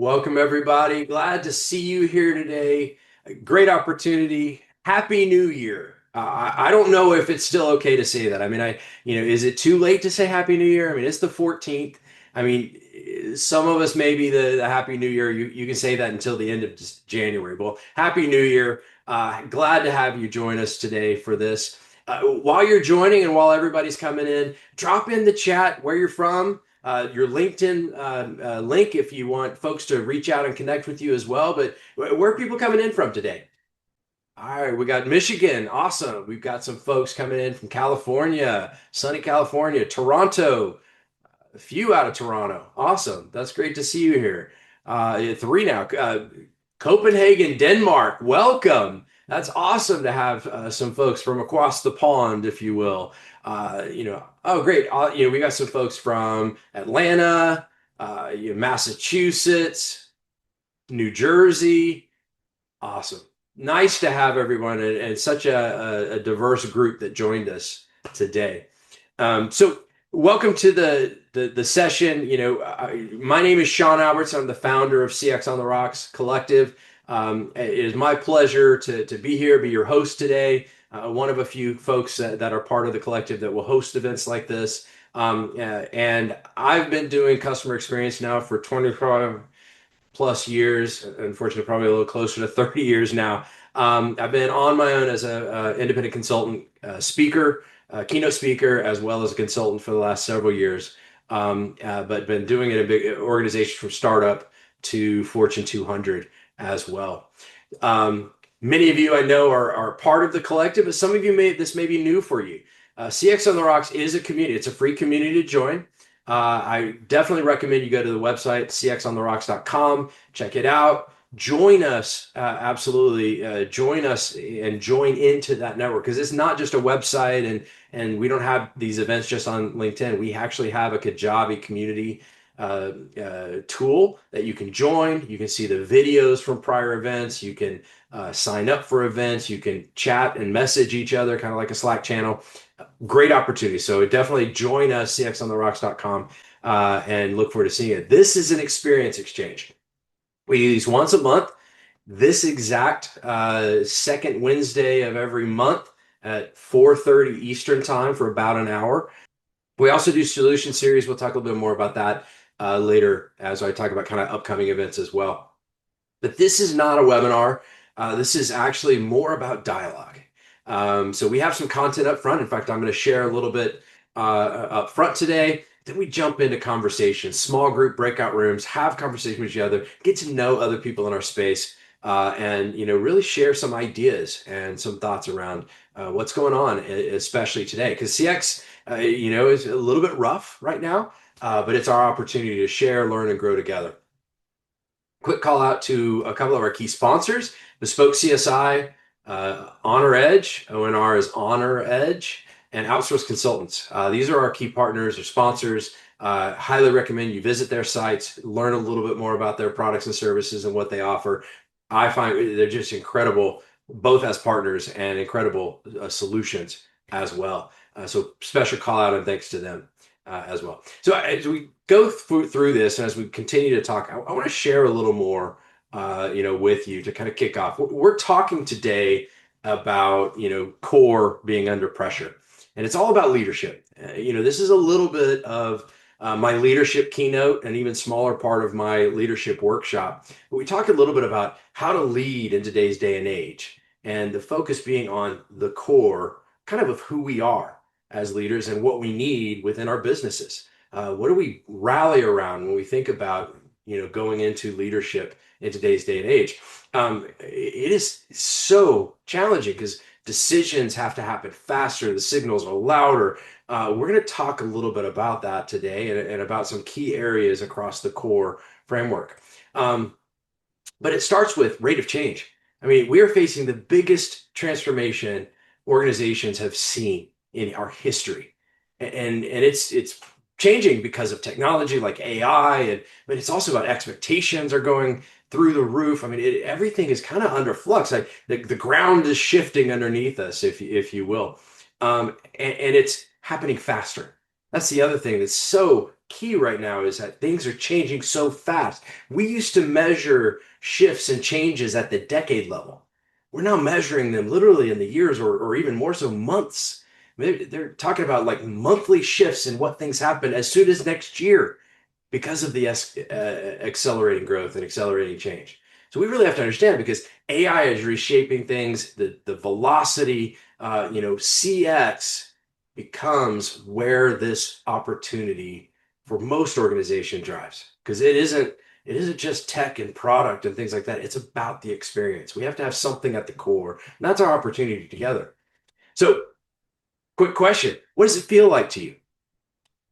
Welcome, everybody. Glad to see you here today. A great opportunity. Happy New Year. I don't know if it's still okay to say that. Is it too late to say Happy New Year? I mean, it's the 14th. I mean, some of us maybe the Happy New Year, you can say that until the end of January. Well, Happy New Year. Glad to have you join us today for this. While you're joining and while everybody's coming in, drop in the chat where you're from, your LinkedIn link if you want folks to reach out and connect with you as well. But where are people coming in from today? All right, we got Michigan. Awesome. We've got some folks coming in from California, sunny California, Toronto, a few out of Toronto. Awesome. That's great to see you here. Three now. Copenhagen, Denmark. Welcome. That's awesome to have some folks from across the pond, if you will. Oh, great. We got some folks from Atlanta, Massachusetts, New Jersey. Awesome. Nice to have everyone and such a diverse group that joined us today. So welcome to the session. My name is Sean Alberts. I'm the founder of CX on the Rocks Collective. It is my pleasure to be here, be your host today. One of a few folks that are part of the collective that will host events like this. And I've been doing customer experience now for 25 plus years. Unfortunately, probably a little closer to 30 years now. I've been on my own as a independent consultant, speaker, keynote speaker, as well as a consultant for the last several years. But been doing it in a big organization from startup to Fortune 200 as well. Many of you I know are part of the collective, but some of you this may be new for you. CX on the Rocks is a community. It's a free community to join. I definitely recommend you go to the website, cxontherocks.com, check it out. Join us, absolutely. Join us and join into that network because it's not just a website and we don't have these events just on LinkedIn. We actually have a Kajabi community tool that you can join. You can see the videos from prior events. You can sign up for events. You can chat and message each other, kind of like a Slack channel. Great opportunity. So definitely join us, cxontherocks.com, and look forward to seeing it. This is an experience exchange. We do these once a month, this exact second Wednesday of every month at 4:30 Eastern time for about an hour. We also do solution series. We'll talk a little bit more about that later as I talk about kind of upcoming events as well. But this is not a webinar. This is actually more about dialogue. So we have some content up front. In fact, I'm going to share a little bit up front today. Then we jump into conversations, small group breakout rooms, have conversation with each other, get to know other people in our space, and really share some ideas and some thoughts around what's going on, especially today. Because CX, is a little bit rough right now, but it's our opportunity to share, learn, and grow together. Quick call out to a couple of our key sponsors, Bespoke CSI, Honor Edge, ONR is Honor Edge, and Outsource Consultants. These are our key partners or sponsors. Highly recommend you visit their sites, learn a little bit more about their products and services and what they offer. I find they're just incredible, both as partners and incredible solutions as well. So special call out and thanks to them as well. So as we go through this and as we continue to talk, I want to share a little more with you to kind of kick off. We're talking today about, core being under pressure, and it's all about leadership. This is a little bit of my leadership keynote and even smaller part of my leadership workshop. But we talk a little bit about how to lead in today's day and age, and the focus being on the core kind of who we are as leaders and what we need within our businesses. What do we rally around when we think about, going into leadership in today's day and age? It is so challenging because decisions have to happen faster. The signals are louder. We're going to talk a little bit about that today and about some key areas across the core framework. But it starts with rate of change. I mean, we are facing the biggest transformation organizations have seen in our history. And it's changing because of technology like AI, but it's also about expectations are going through the roof. I mean, everything is kind of under flux. Like the ground is shifting underneath us, if you will, and it's happening faster. That's the other thing that's so key right now is that things are changing so fast. We used to measure shifts and changes at the decade level. We're now measuring them literally in the years or even more so months. They're talking about like monthly shifts in what things happen as soon as next year because of the accelerating growth and accelerating change. So we really have to understand because AI is reshaping things, the velocity, CX becomes where this opportunity for most organization drives because it isn't just tech and product and things like that. It's about the experience. We have to have something at the core, and that's our opportunity together. So, quick question: what does it feel like to you?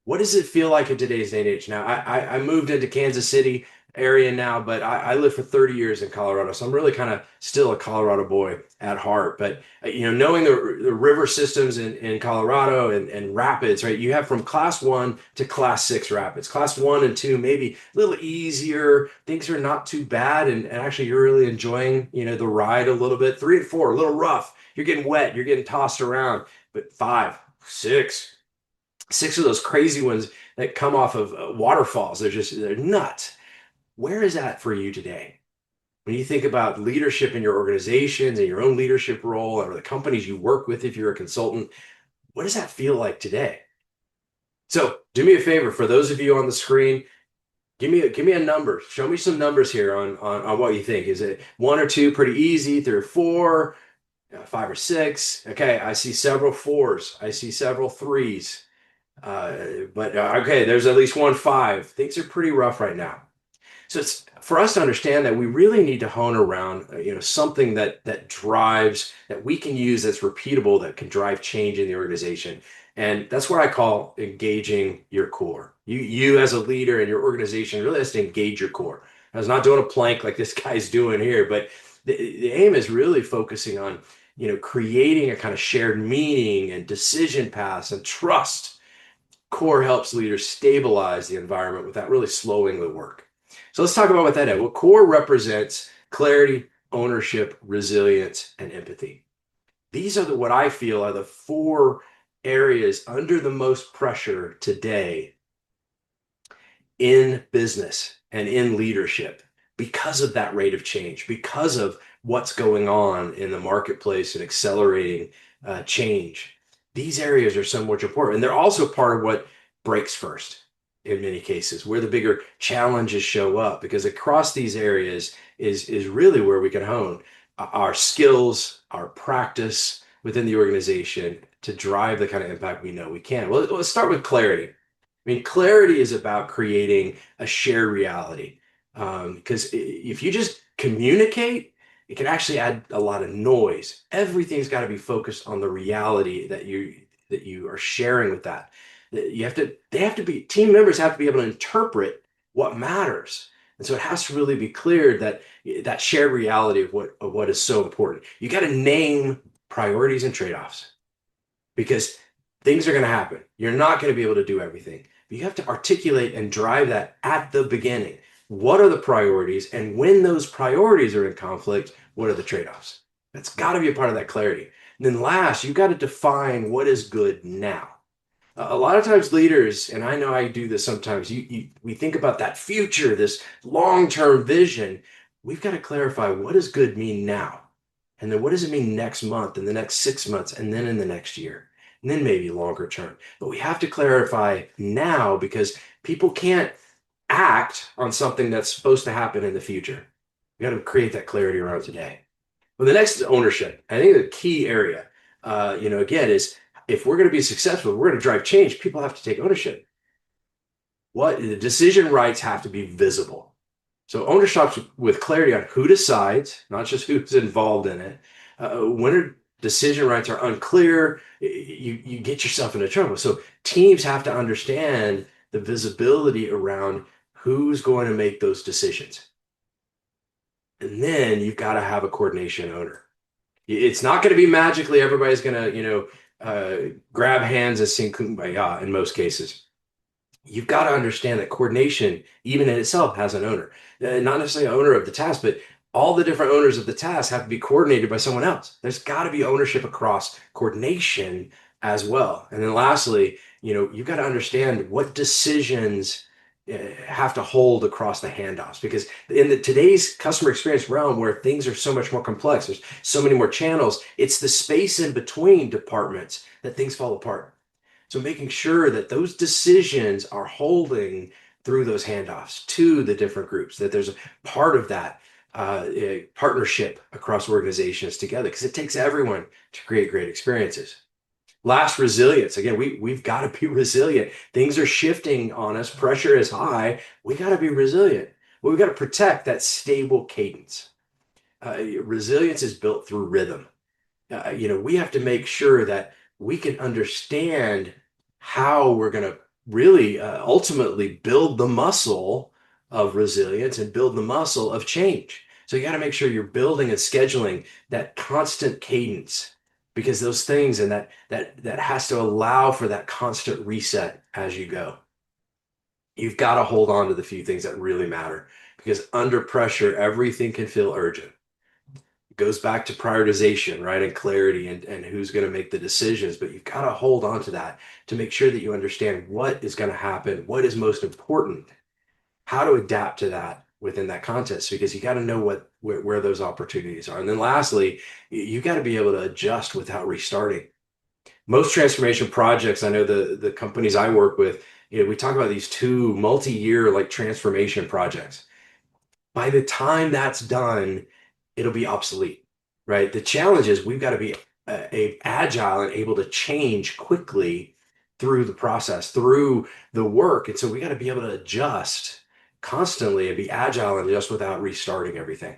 What does it feel like in today's day and age? Now, I moved into Kansas City area now, but I lived for 30 years in Colorado, so I'm really kind of still a Colorado boy at heart. But knowing the river systems in Colorado and rapids, right? You have from class one to class six rapids. Class one and two maybe a little easier. Things are not too bad, and actually you're really enjoying the ride a little bit. Three and four, a little rough. You're getting wet. You're getting tossed around. But five, six of those crazy ones that come off of waterfalls. They're nuts. Where is that for you today? When you think about leadership in your organizations and your own leadership role or the companies you work with, if you're a consultant, what does that feel like today? So do me a favor, for those of you on the screen, give me a number. Show me some numbers here on what you think. Is it one or two, pretty easy, three or four, five or six? Okay, I see several fours. I see several threes. But okay, there's at least one five. Things are pretty rough right now. So it's for us to understand that we really need to hone around, something that drives that we can use that's repeatable that can drive change in the organization. And that's what I call engaging your core. You as a leader in your organization really has to engage your core. I was not doing a plank like this guy's doing here, but the aim is really focusing on, creating a kind of shared meaning and decision paths and trust. Core helps leaders stabilize the environment without really slowing the work. So let's talk about what that is. Well, core represents clarity, ownership, resilience, and empathy. These are what I feel are the four areas under the most pressure today in business and in leadership because of that rate of change, because of what's going on in the marketplace and accelerating change. These areas are so much important. And they're also part of what breaks first in many cases, where the bigger challenges show up, because across these areas is really where we can hone our skills, our practice within the organization to drive the kind of impact we know we can. Well, let's start with clarity. I mean, clarity is about creating a shared reality. Because if you just communicate, it can actually add a lot of noise. Everything's got to be focused on the reality that you are sharing with that. Team members have to be able to interpret what matters. And so it has to really be clear that shared reality of what is so important. You got to name priorities and trade-offs because things are going to happen. You're not going to be able to do everything. But you have to articulate and drive that at the beginning. What are the priorities? And when those priorities are in conflict, what are the trade-offs? That's got to be a part of that clarity. And then last, you've got to define what is good now. A lot of times leaders, and I know I do this sometimes, we think about that future, this long-term vision. We've got to clarify what does good mean now? And then what does it mean next month and the next 6 months and then in the next year? And then maybe longer term. But we have to clarify now because people can't act on something that's supposed to happen in the future. We got to create that clarity around today. Well, the next is ownership. I think the key area, again, is if we're going to be successful, we're going to drive change, people have to take ownership. What the decision rights have to be visible. So ownership with clarity on who decides, not just who's involved in it. When decision rights are unclear, you get yourself into trouble. So teams have to understand the visibility around who's going to make those decisions. And then you've got to have a coordination owner. It's not going to be magically everybody's going to, grab hands and sing Kumbaya in most cases. You've got to understand that coordination, even in itself, has an owner. Not necessarily an owner of the task, but all the different owners of the task have to be coordinated by someone else. There's got to be ownership across coordination as well. And then lastly, you've got to understand what decisions have to hold across the handoffs, because in today's customer experience realm where things are so much more complex, there's so many more channels, it's the space in between departments that things fall apart. So making sure that those decisions are holding through those handoffs to the different groups, that there's a part of that partnership across organizations together, because it takes everyone to create great experiences. Last, resilience. Again, we've got to be resilient. Things are shifting on us. Pressure is high. We got to be resilient. Well, we've got to protect that stable cadence. Resilience is built through rhythm. We have to make sure that we can understand how we're going to really ultimately build the muscle of resilience and build the muscle of change. So you got to make sure you're building and scheduling that constant cadence, because those things and that has to allow for that constant reset as you go. You've got to hold on to the few things that really matter, because under pressure, everything can feel urgent. Goes back to prioritization, right? And clarity and who's going to make the decisions. But you've got to hold on to that to make sure that you understand what is going to happen, what is most important, how to adapt to that within that context, because you got to know where those opportunities are. And then lastly, you got to be able to adjust without restarting. Most transformation projects, I know the companies I work with, we talk about these two multi-year like transformation projects. By the time that's done, it'll be obsolete, right? The challenge is we've got to be agile and able to change quickly through the process, through the work. And so we got to be able to adjust constantly and be agile and adjust without restarting everything,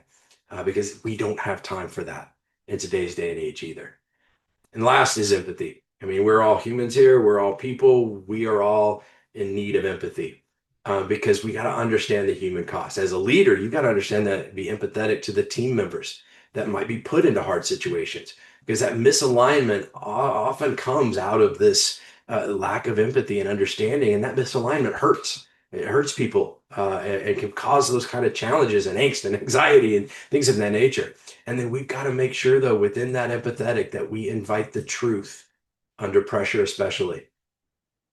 because we don't have time for that in today's day and age either. And last is empathy. I mean, we're all humans here. We're all people. We are all in need of empathy, because we got to understand the human cost. As a leader, you got to understand that, be empathetic to the team members that might be put into hard situations, because that misalignment often comes out of this lack of empathy and understanding. And that misalignment hurts. It hurts people, and can cause those kind of challenges and angst and anxiety and things of that nature. And then we've got to make sure, though, within that empathetic, that we invite the truth under pressure, especially.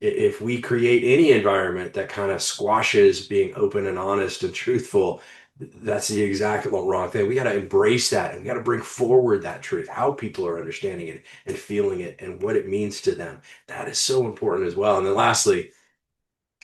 If we create any environment that kind of squashes being open and honest and truthful, that's the exact wrong thing. We got to embrace that, and we got to bring forward that truth, how people are understanding it and feeling it and what it means to them. That is so important as well. And then lastly,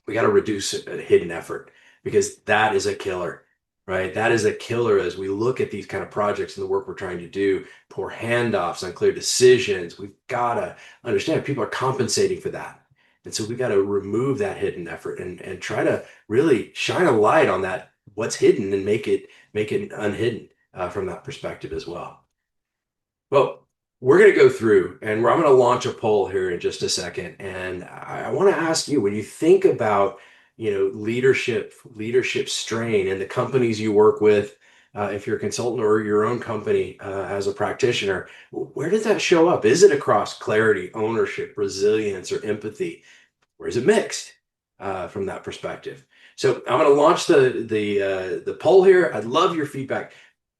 we got to reduce a hidden effort, because that is a killer, right? That is a killer as we look at these kind of projects and the work we're trying to do, poor handoffs, unclear decisions. We've got to understand people are compensating for that. And so we got to remove that hidden effort and try to really shine a light on that, what's hidden, and make it unhidden from that perspective as well. Well, we're going to go through and I'm going to launch a poll here in just a second. And I want to ask you, when you think about, leadership strain in the companies you work with, if you're a consultant or your own company as a practitioner, where does that show up? Is it across clarity, ownership, resilience, or empathy? Or is it mixed from that perspective? So I'm going to launch the poll here. I'd love your feedback.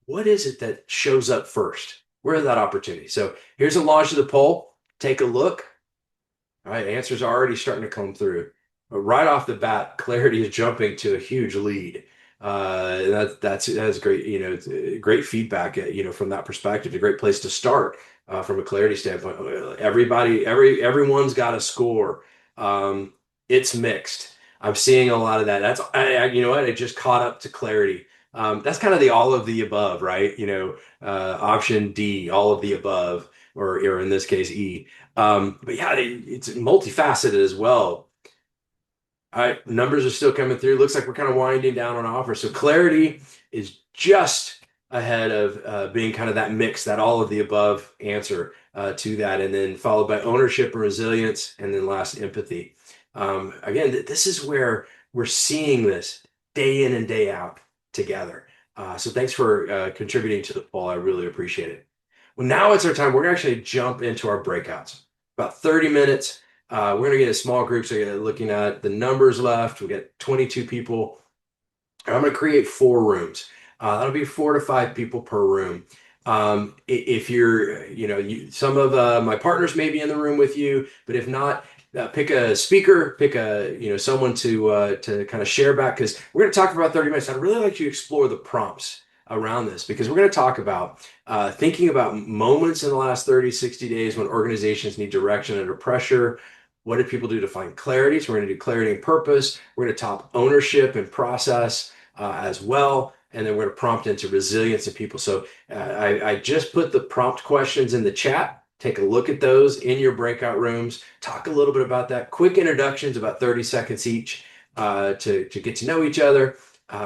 What is it that shows up first? Where is that opportunity? So here's a launch of the poll. Take a look. All right, answers are already starting to come through. But right off the bat, clarity is jumping to a huge lead. That's great. It's, great feedback. From that perspective, a great place to start from a clarity standpoint. Everyone's got a score. It's mixed. I'm seeing a lot of that. You know what? It just caught up to clarity. That's kind of the all of the above, right? Option D, all of the above, or in this case, E. But yeah, it's multifaceted as well. All right, numbers are still coming through. Looks like we're kind of winding down on offer. So clarity is just ahead of being kind of that mix, that all of the above answer to that, and then followed by ownership and resilience, and then last, empathy. Again, this is where we're seeing this day in and day out together. So thanks for contributing to the poll. I really appreciate it. Well, now it's our time. We're going to actually jump into our breakouts. About 30 minutes. We're going to get a small group. So you're looking at the numbers left. We got 22 people. I'm going to create 4 rooms. That'll be 4 to 5 people per room. If you're, some of my partners may be in the room with you, but if not, pick a speaker, pick someone to kind of share back because we're going to talk for about 30 minutes. I'd really like you to explore the prompts around this because we're going to talk about thinking about moments in the last 30, 60 days when organizations need direction under pressure. What did people do to find clarity? So we're going to do clarity and purpose. We're going to top ownership and process as well. And then we're going to prompt into resilience in people. So I just put the prompt questions in the chat. Take a look at those in your breakout rooms. Talk a little bit about that. Quick introductions, about 30 seconds each, to get to know each other,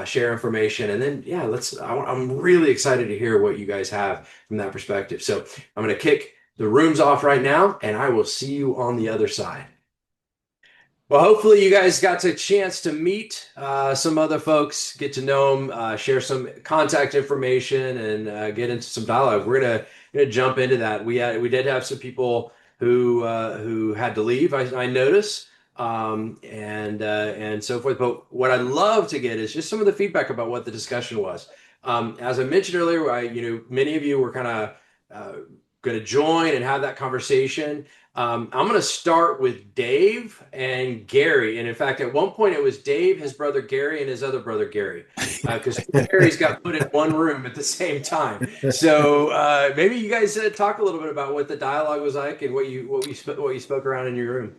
share information, and then yeah, I'm really excited to hear what you guys have from that perspective. So I'm going to kick the rooms off right now, and I will see you on the other side. Well, hopefully you guys got a chance to meet some other folks, get to know them, share some contact information, and get into some dialogue. We're gonna jump into that. We did have some people who had to leave. I noticed, and so forth. But what I'd love to get is just some of the feedback about what the discussion was. As I mentioned earlier, many of you were kind of going to join and have that conversation. I'm going to start with Dave and Gary. And in fact, at one point it was Dave, his brother Gary, and his other brother Gary, because Gary's got put in one room at the same time. So maybe you guys talk a little bit about what the dialogue was like and what you spoke around in your room.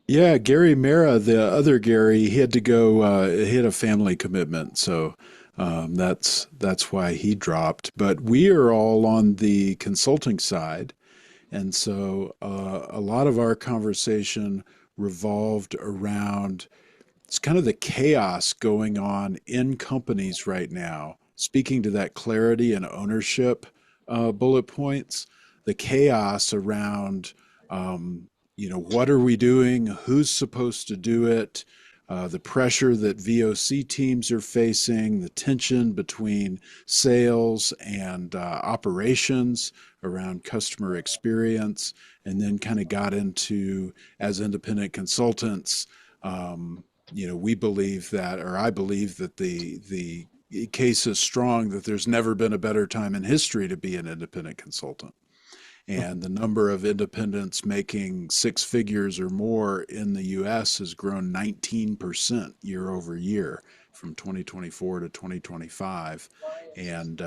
Yeah, Gary Mara, the other Gary, he had to go. He had a family commitment, so that's why he dropped. But we are all on the consulting side, and so a lot of our conversation revolved around it's kind of the chaos going on in companies right now. Speaking to that clarity and ownership bullet points, the chaos around, what are we doing? Who's supposed to do it? The pressure that VOC teams are facing, the tension between sales and operations around customer experience, and then kind of got into as independent consultants. We believe that, or I believe that the case is strong that there's never been a better time in history to be an independent consultant. And the number of independents making six figures or more in the US has grown 19% year over year from 2024 to 2025. And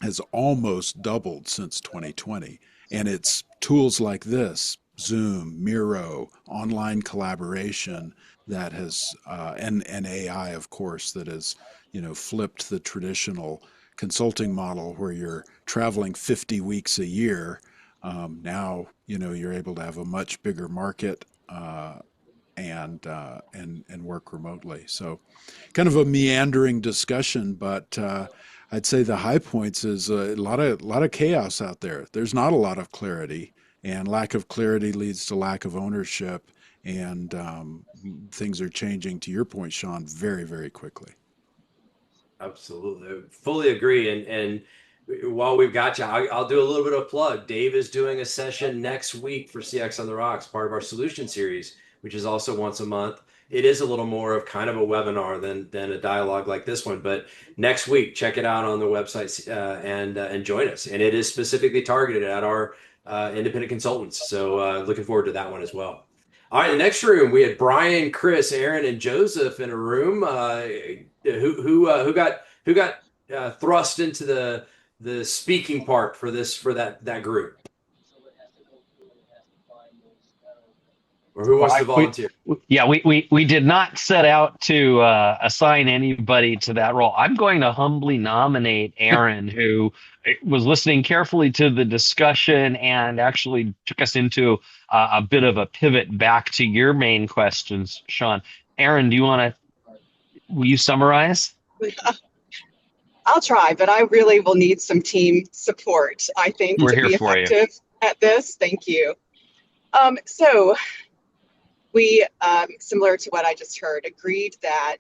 has almost doubled since 2020. And it's tools like this, Zoom, Miro, online collaboration that has, and AI, of course, that has, flipped the traditional consulting model where you're traveling 50 weeks a year. Now, you're able to have a much bigger market and work remotely. So, kind of a meandering discussion, but I'd say the high points is a lot of chaos out there. There's not a lot of clarity, and lack of clarity leads to lack of ownership, and things are changing. To your point, Sean, very very quickly. Absolutely. Fully agree. And while we've got you, I'll do a little bit of plug. Dave is doing a session next week for CX on the Rocks, part of our solution series, which is also once a month. It is a little more of kind of a webinar than a dialogue like this one. But next week, check it out on the website and join us. And it is specifically targeted at our independent consultants. So looking forward to that one as well. All right, the next room we had Brian, Chris, Aaron, and Joseph in a room. Who got thrust into the speaking part for that group, or who Well, wants to volunteer? we did not set out to assign anybody to that role. I'm going to humbly nominate Aaron, who was listening carefully to the discussion and actually took us into a bit of a pivot back to your main questions, Sean. Aaron, will you summarize? I'll try, but I really will need some team support, I think, We're to here be for you. effective at this. Thank you. So we, similar to what I just heard, agreed that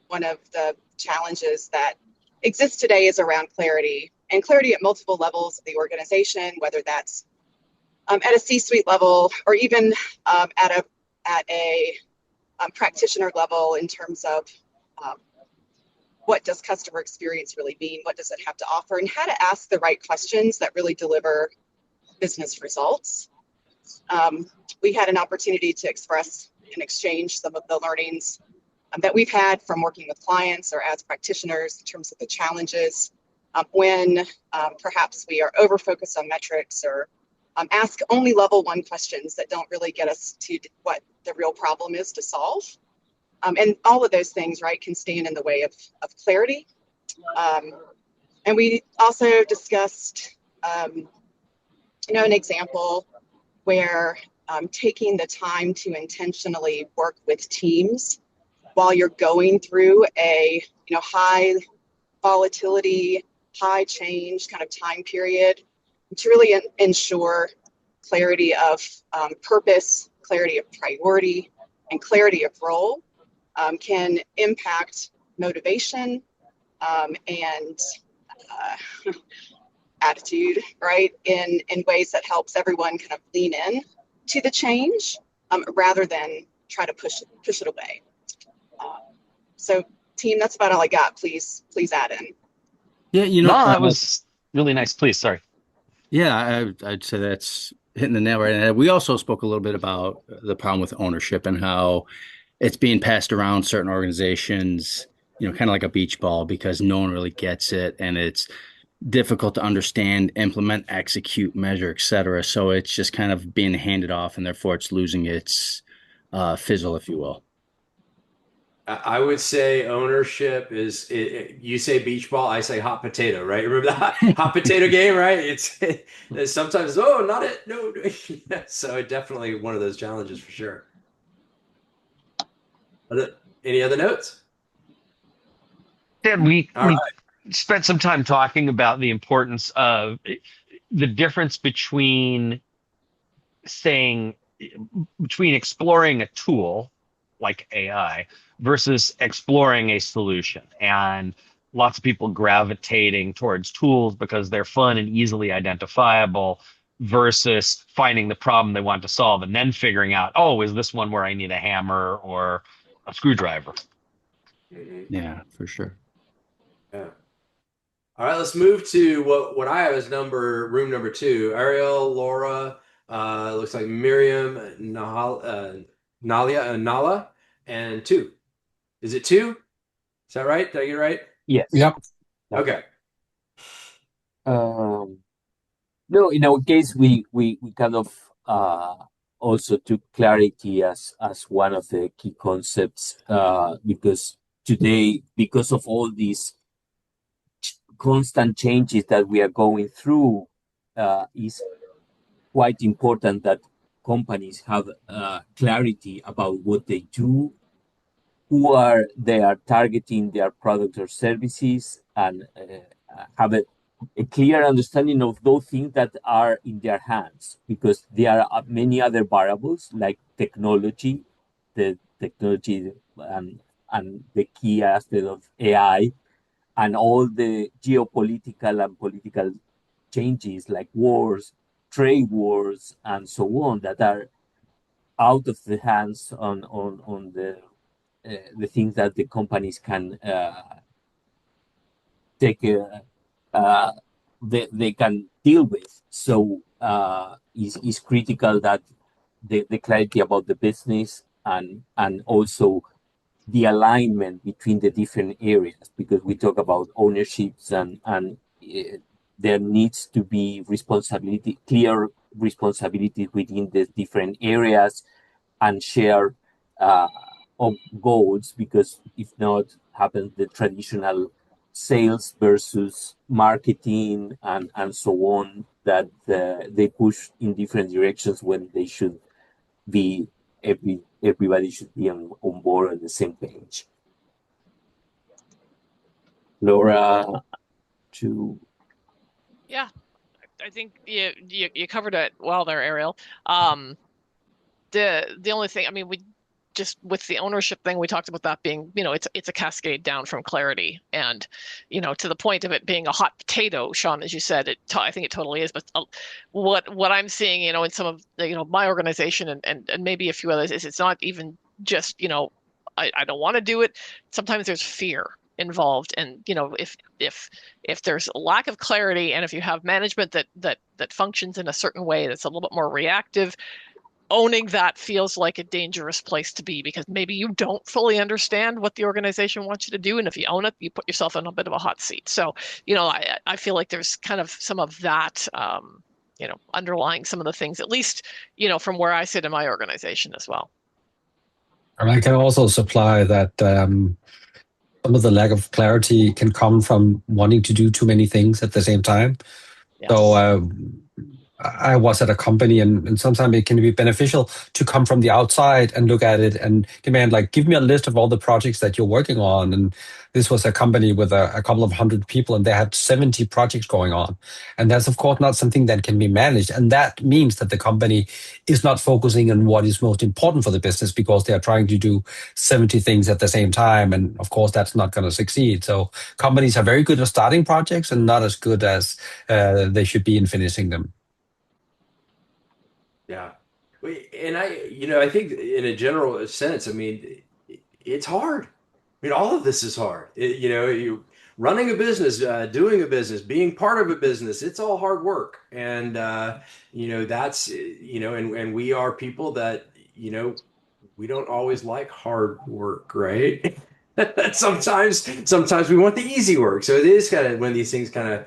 one of the challenges that exists today is around clarity, and clarity at multiple levels of the organization, whether that's at a C-suite level or even at a practitioner level in terms of what does customer experience really mean? What does it have to offer? And how to ask the right questions that really deliver business results. Um, we had an opportunity to express and exchange some of the learnings that we've had from working with clients or as practitioners in terms of the challenges when perhaps we are over focused on metrics or ask only level one questions that don't really get us to what the real problem is to solve. And all of those things, right, can stand in the way of clarity. And we also discussed, an example where taking the time to intentionally work with teams while you're going through a high volatility, high change kind of time period to really ensure clarity of purpose, clarity of priority, and clarity of role can impact motivation and attitude, right? In ways that helps everyone kind of lean in to the change rather than try to push it away. So team, that's about all I got. Please add in. Yeah, No, that was really nice. Please, sorry. yeah, I'd say that's hitting the nail right on the head. We also spoke a little bit about the problem with ownership and how it's being passed around certain organizations, kind of like a beach ball because no one really gets it and it's difficult to understand, implement, execute, measure, etc. So it's just kind of being handed off and therefore it's losing its fizzle, if you will. I would say ownership is you say beach ball, I say hot potato, right? Remember the hot potato game, right? It's sometimes, oh, not it, no. So definitely one of those challenges for sure. Any other notes? Did we All we right. spent some time talking about the importance of the difference saying between exploring a tool like AI versus exploring a solution. And lots of people gravitating towards tools because they're fun and easily identifiable versus finding the problem they want to solve and then figuring out, oh, is this one where I need a hammer or a screwdriver? Mhm. Yeah, for sure. Yeah. All right, let's move to what I have as room number two. Ariel, Laura, looks like Miriam, Nalia, Nala, and two. Is it two? Is that right? Did I get it right? Yes. Yep. Okay. Um, no, in our case, we kind of also took clarity as one of the key concepts because today, because of all these constant changes that we are going through, is quite important that companies have clarity about what they do, who are they are targeting their products or services, and have a clear understanding of those things that are in their hands, because there are many other variables like technology, the technology and the key aspect of AI, and all the geopolitical and political changes like wars, trade wars, and so on that are out of the hands on the things that the companies can take uh, they can deal with. So it's critical that the clarity about the business and also the alignment between the different areas, because we talk about ownerships and there needs to be clear responsibility within the different areas and share uh, of goals, because if not, happens the traditional sales versus marketing and so on, that they push in different directions when they should be everybody should be on board on the same page. Laura, to Yeah, I think you covered it well there, Ariel. Um, the only thing, I mean, we just with the ownership thing, we talked about that being, it's a cascade down from clarity, and to the point of it being a hot potato, Sean, as you said, I think it totally is. But what I'm seeing, in some of my organization and maybe a few others, is it's not even just I don't want to do it. Sometimes there's fear involved. And if there's a lack of clarity, and if you have management that functions in a certain way that's a little bit more reactive, owning that feels like a dangerous place to be, because maybe you don't fully understand what the organization wants you to do. And if you own it, you put yourself in a bit of a hot seat. So, I feel like there's kind of some of that, underlying some of the things, at least, from where I sit in my organization as well. And I can also supply that some of the lack of clarity can come from wanting to do too many things at the same time. Yes. So I was at a company, and sometimes it can be beneficial to come from the outside and look at it and demand, like, give me a list of all the projects that you're working on. And this was a company with a couple of hundred people, and they had 70 projects going on. And that's, of course, not something that can be managed. And that means that the company is not focusing on what is most important for the business, because they are trying to do 70 things at the same time. And of course, that's not going to succeed. So companies are very good at starting projects and not as good as they should be in finishing them. Yeah. And I think in a general sense, I mean, it's hard. I mean, all of this is hard. You running a business, doing a business, being part of a business, it's all hard work. And, that's, and we are people that, we don't always like hard work, right? Sometimes we want the easy work. So it is kind of when these things kind of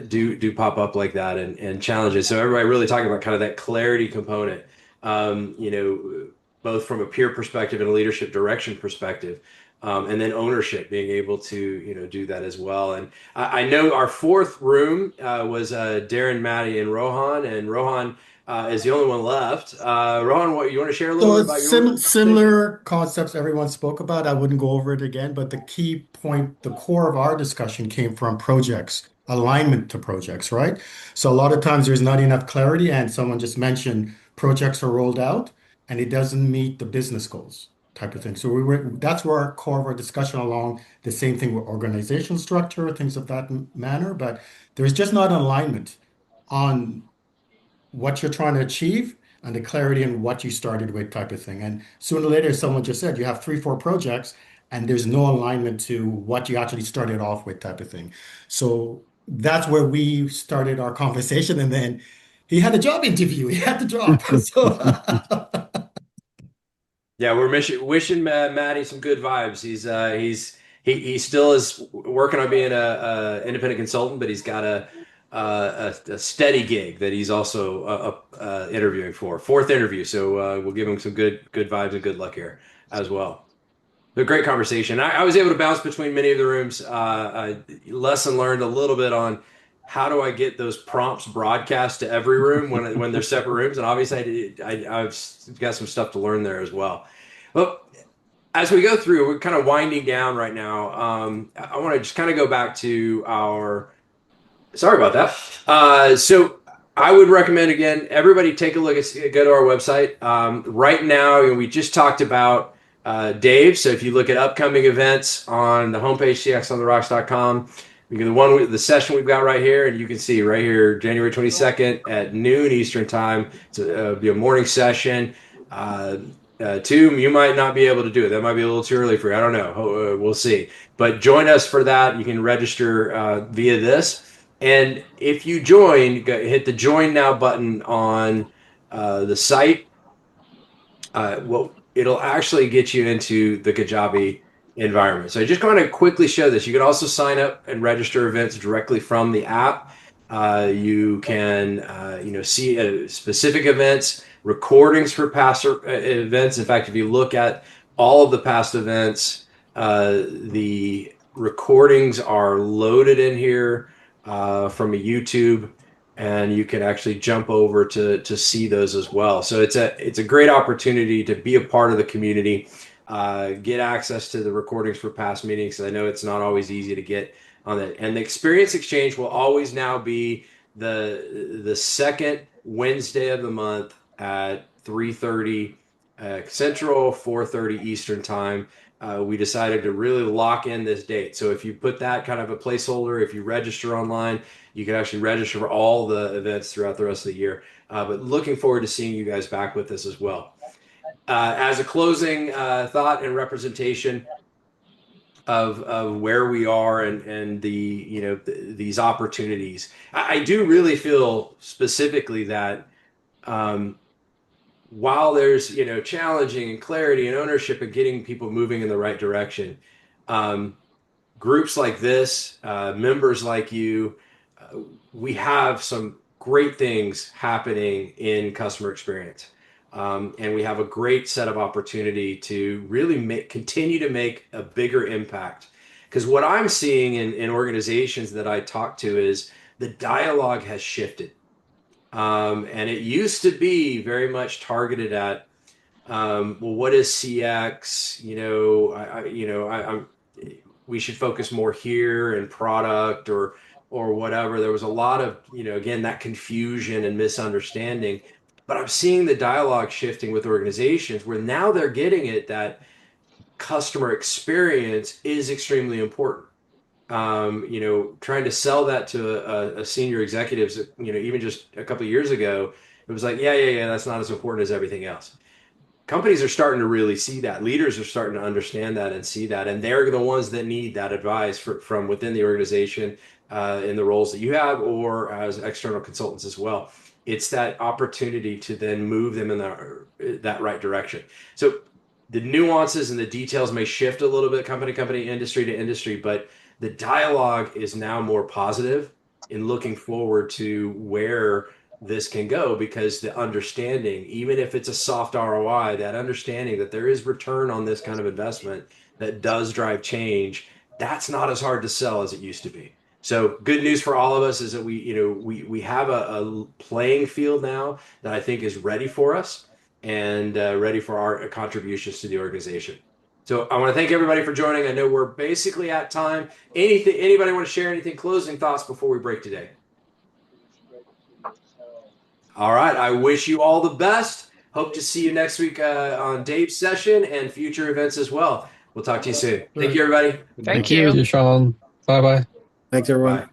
do pop up like that and challenges. So everybody really talking about kind of that clarity component, both from a peer perspective and a leadership direction perspective, and then ownership, being able to do that as well. And I know our fourth room was Darren, Maddie, and Rohan, and Rohan is the only one left. Rohan, what you want to share a little bit about your similar concepts everyone spoke about. I wouldn't go over it again, but the key point, the core of our discussion came from projects, alignment to projects, right? So a lot of times there's not enough clarity, and someone just mentioned projects are rolled out and it doesn't meet the business goals type of thing. So that's where our core of our discussion along the same thing with organization structure, things of that manner, but there's just not an alignment on what you're trying to achieve and the clarity in what you started with type of thing. And sooner or later, someone just said you have 3, 4 projects and there's no alignment to what you actually started off with type of thing. So that's where we started our conversation. And then he had a job interview. He had to drop. So Yeah, we're wishing Maddie some good vibes. He still is working on being a independent consultant, but he's got a steady gig that he's also interviewing for. Fourth interview, so we'll give him some good vibes and good luck here as well. A great conversation. I was able to bounce between many of the rooms. Lesson learned a little bit on how do I get those prompts broadcast to every room when they're separate rooms, and obviously I've got some stuff to learn there as well. Well, as we go through, we're kind of winding down right now. I want to just kind of go back to our. Sorry about that. So I would recommend, again, everybody take a look go to our website. Right now, we just talked about Dave. So if you look at upcoming events on the homepage, cxontherocks.com, we get the session we've got right here, and you can see right here, January 22nd at noon Eastern time. It'll be a morning session. Two, you might not be able to do it. That might be a little too early for you. I don't know. We'll see. But join us for that. You can register via this. And if you join, hit the Join Now button on the site. It'll actually get you into the Kajabi environment. So I just want to quickly show this. You can also sign up and register events directly from the app. You can see specific events, recordings for past events. In fact, if you look at all of the past events, the recordings are loaded in here from a YouTube, and you can actually jump over to see those as well. So it's a great opportunity to be a part of the community, get access to the recordings for past meetings. I know it's not always easy to get on that. And the Experience Exchange will always now be the second Wednesday of the month at 3:30 Central, 4:30 Eastern time. We decided to really lock in this date. So if you put that kind of a placeholder, if you register online, you can actually register for all the events throughout the rest of the year. But looking forward to seeing you guys back with us as well. As a closing thought and representation, of where we are and these opportunities. I do really feel specifically that while there's challenging and clarity and ownership and getting people moving in the right direction, um, groups like this, members like you, uh, we have some great things happening in customer experience. And we have a great set of opportunity to really continue to make a bigger impact. Because what I'm seeing in organizations that I talk to is the dialogue has shifted. And it used to be very much targeted at, well, what is CX? I'm we should focus more here in product or whatever. There was a lot of, again, that confusion and misunderstanding. But I'm seeing the dialogue shifting with organizations where now they're getting it that customer experience is extremely important. Trying to sell that to a senior executives, even just a couple of years ago, it was like, yeah, that's not as important as everything else. Companies are starting to really see that. Leaders are starting to understand that and see that, and they're the ones that need that advice from within the organization, in the roles that you have or as external consultants as well. It's that opportunity to then move them in that right direction. So the nuances and the details may shift a little bit, company to company, industry to industry, but the dialogue is now more positive in looking forward to where this can go, because the understanding, even if it's a soft ROI, that understanding that there is return on this kind of investment that does drive change, that's not as hard to sell as it used to be. So good news for all of us is that we have a playing field now that I think is ready for us and ready for our contributions to the organization. So I want to thank everybody for joining. I know we're basically at time. Anybody want to share anything, closing thoughts before we break today? All right. I wish you all the best. Hope to see you next week on Dave's session and future events as well. We'll talk to you soon. Thank you, everybody. Thank you. See you, Sean. Bye bye. Thanks, everyone. Bye.